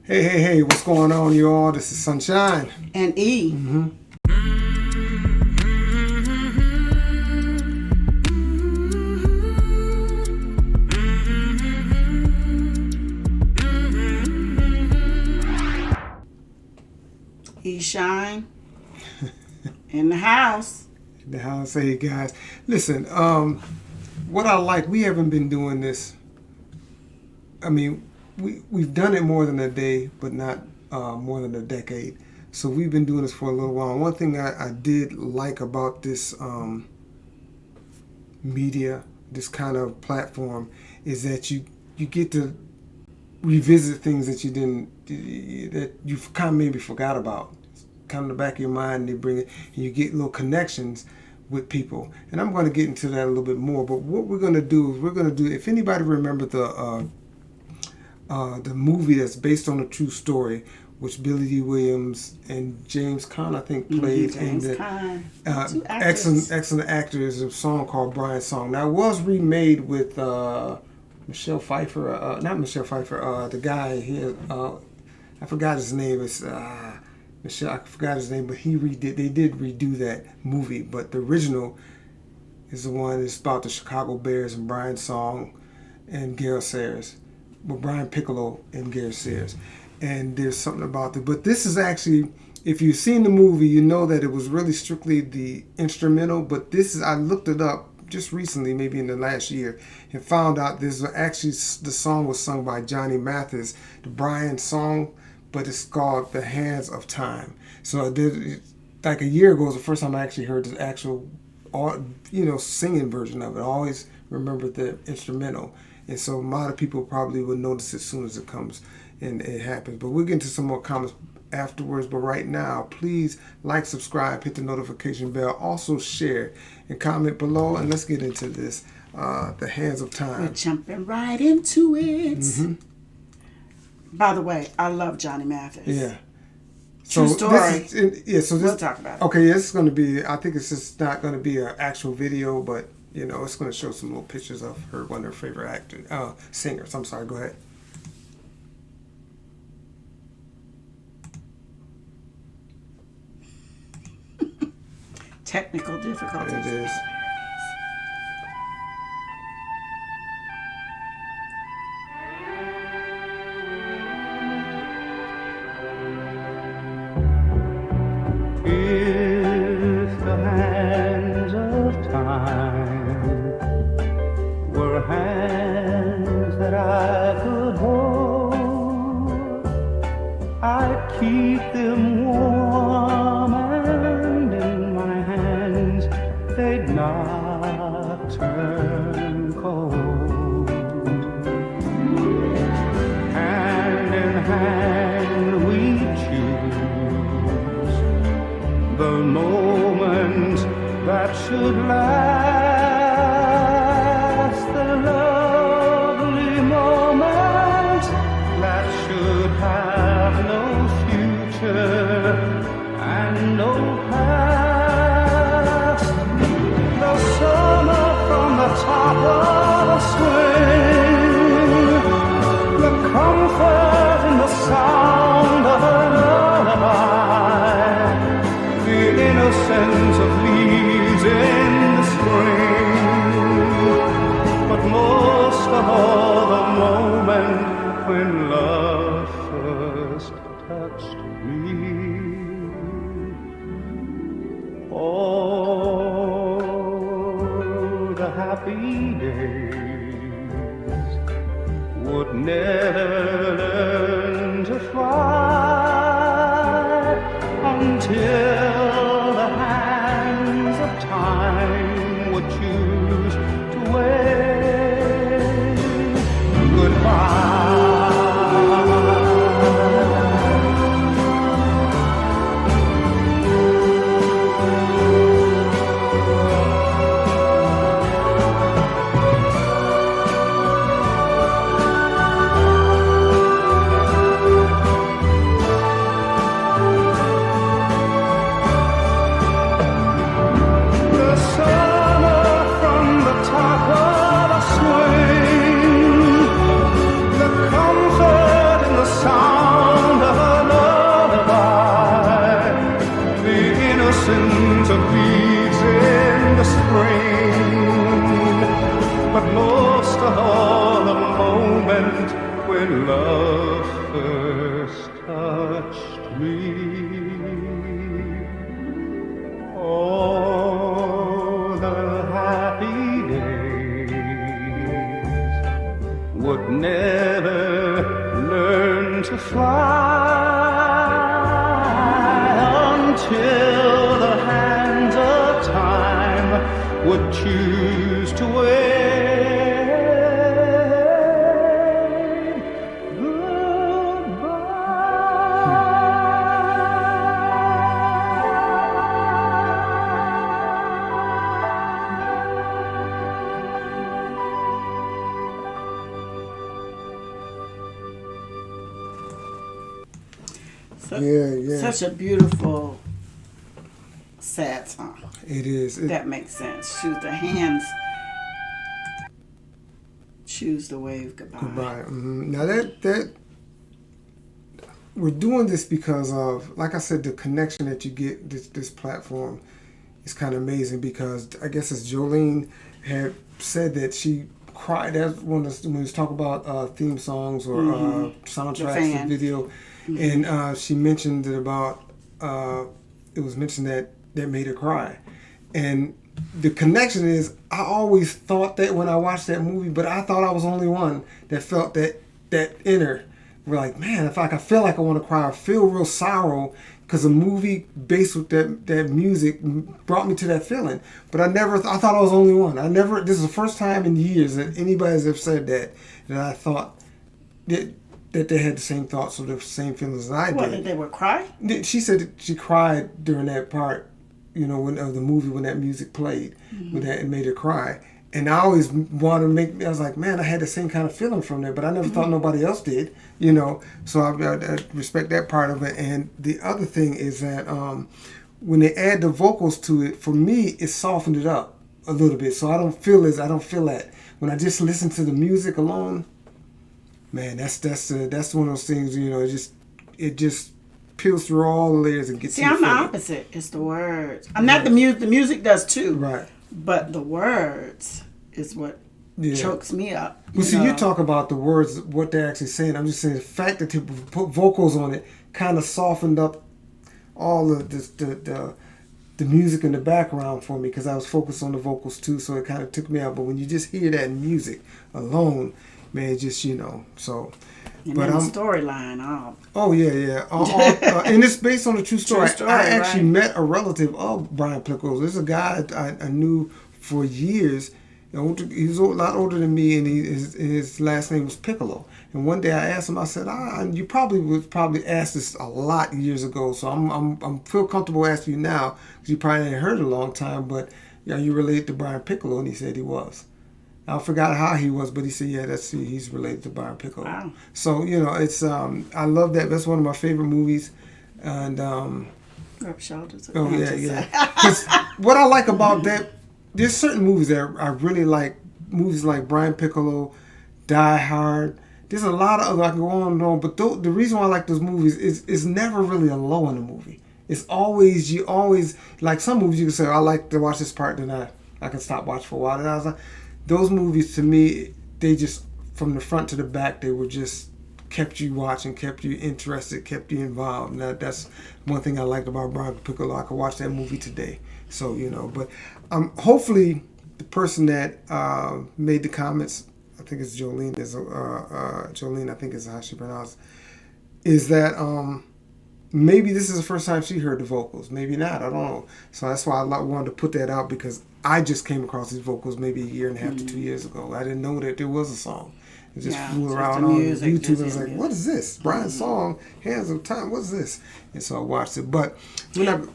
Hey, hey, hey, what's going on, you all? This is Sunshine. And E. E Shine. In the house. In the house, hey guys. Listen, what I like, we haven't been doing this. I mean, we've done it more than a day, but not more than a decade. So we've been doing this for a little while. One thing I did like about this media, this kind of platform, is that you get to revisit things that that you've kind of maybe forgot about. Kind of in the back of your mind, they bring it, and you get little connections with people. And I'm going to get into that a little bit more. But what we're going to do is if anybody remembers the movie that's based on a true story, which Billy D. Williams and James Caan, I think, played in the excellent actors, a song called Brian's Song. Now, it was remade with Michelle Pfeiffer, not Michelle Pfeiffer, the guy here, I forgot his name, it's Michelle, I forgot his name, but they did redo that movie, but the original is the one that's about the Chicago Bears and Brian's Song and Gale Sayers. Well, Brian Piccolo and Gale Sayers. And there's something about it. But this is actually, if you've seen the movie, you know that it was really strictly the instrumental. But I looked it up just recently, maybe in the last year, and found out the song was sung by Johnny Mathis, the Brian song, but it's called The Hands of Time. So like a year ago was the first time I actually heard the actual, singing version of it. I always remembered the instrumental. And so a lot of people probably will notice it as soon as it comes and it happens. But we'll get into some more comments afterwards. But right now, please like, subscribe, hit the notification bell. Also share and comment below. And let's get into this. The Hands of Time. We're jumping right into it. Mm-hmm. By the way, I love Johnny Mathis. Yeah. True story. We'll talk about it. Okay, this is going to be, I think it's just not going to be an actual video, but it's going to show some little pictures of one of her favorite singers. I'm sorry, go ahead. Technical difficulties. It is. If the hands of time were hands that I could hold, I'd keep them warm, and in my hands they'd not turn cold. Hand in hand we choose the moment that should last, the lovely moment that should have no future and no past. The summer from the top of a swing, the comfort in the sound of a lullaby, the innocence of leaves in the spring, but most of all the moment when love first touched me. Oh, the happy days would never learn to fly until the hands of time would choose to wave goodbye. when love first touched me. All the happy days would never learn to fly until the hands of time would choose to wait. Such a beautiful, sad song. It is. That makes sense. Choose the hands. Choose the wave goodbye. Goodbye. Now that we're doing this because of, like I said, the connection that you get. This platform is kind of amazing because I guess as Jolene had said that she cried. That's when we was talking about theme songs or soundtracks and video. And she mentioned it about, it was mentioned that made her cry. And the connection is, I always thought that when I watched that movie, but I thought I was the only one that felt that inner. We're like, man, if I feel like I want to cry, I feel real sorrow because a movie based with that music brought me to that feeling. But I thought I was the only one. This is the first time in years that anybody's ever said that I thought that they had the same thoughts or the same feelings as I did. What, that they would cry? She said that she cried during that part, of the movie when that music played, when that it made her cry. And I always wanted to I was like, man, I had the same kind of feeling from there, but I never thought nobody else did, So I respect that part of it. And the other thing is that when they add the vocals to it, for me, it softened it up a little bit. So I don't feel that. When I just listen to the music alone, man, that's one of those things, it just peels through all the layers and gets you. See, I'm the opposite. It's the words. I'm not the music. The music does too. Right. But the words is what chokes me up. Well, see, you talk about the words, what they're actually saying. I'm just saying the fact that people put vocals on it kind of softened up all of the music in the background for me because I was focused on the vocals too, so it kind of took me out. But when you just hear that music alone, man, just so. And then the storyline. Oh yeah. And it's based on a true story. I actually met a relative of Brian Pickles. There's a guy I knew for years. He was a lot older than me, and his last name was Piccolo. And one day I asked him. I said, "You probably asked this a lot years ago, so I'm feel comfortable asking you now because you probably hadn't heard it a long time. But are you related to Brian Piccolo?" And he said he was. I forgot how he was, but he said, yeah, he's related to Brian Piccolo. Wow. So, it's, I love that. That's one of my favorite movies. And, Rub shoulders. Oh, yeah. Because what I like about that, there's certain movies that I really like. Movies like Brian Piccolo, Die Hard. There's a lot of other, I can go on and on. But the reason why I like those movies is never really a low in the movie. It's always, like some movies you can say, I like to watch this part, then I can stop watching for a while. And I was like, those movies, to me, they just, from the front to the back, they were just kept you watching, kept you interested, kept you involved. And that's one thing I liked about Brian Piccolo. I could watch that movie today. So, but hopefully the person that made the comments, I think it's Jolene, Jolene, I think is how she pronounced, is that maybe this is the first time she heard the vocals. Maybe not. I don't know. So that's why I wanted to put that out because I just came across these vocals maybe a year and a half to 2 years ago. I didn't know that there was a song. It just flew around on YouTube and I was like, what is this? Brian's song, Hands of Time, what's this? And so I watched it. But go ahead.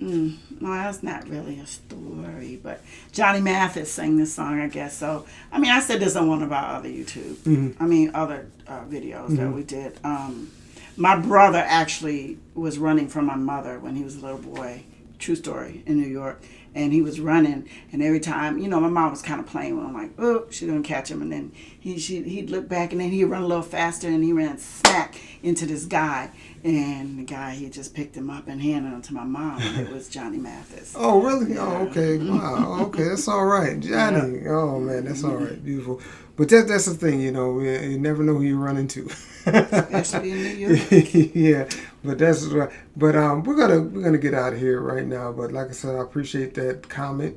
Well, that's not really a story, but Johnny Mathis sang this song, I guess. So, I said this on one of our other YouTube, other videos that we did. My brother actually was running from my mother when he was a little boy. True story, in New York. and he was running, and every time, you know, my mom was kind of playing with him, like, oh, she's gonna catch him, and then he'd look back, and then he'd run a little faster, and he ran smack into this guy, and the guy, he just picked him up and handed him to my mom, and it was Johnny Mathis. Oh, really? Yeah. Oh, okay. Wow. Okay, that's all right. Johnny. Yeah. Oh, man, that's all right. Beautiful. But that's the thing, you know, you never know who you run into. Especially in New York. Yeah, but that's right. But we're gonna get out of here right now. But like I said, I appreciate that comment,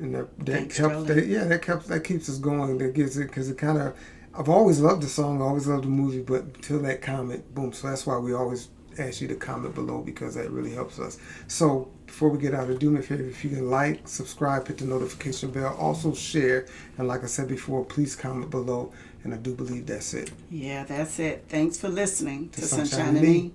and that Thanks, helps. That keeps us going. That gives it, because it kind of. I've always loved the song, always loved the movie, but until that comment, boom. So that's why we always ask you to comment below, because that really helps us. So before we get out of, do me a favor, if you can like, subscribe, hit the notification bell, also share, and like I said before, please comment below. And I do believe that's it. Yeah, that's it. Thanks for listening to Sunshine Sunshine and and Me. Me.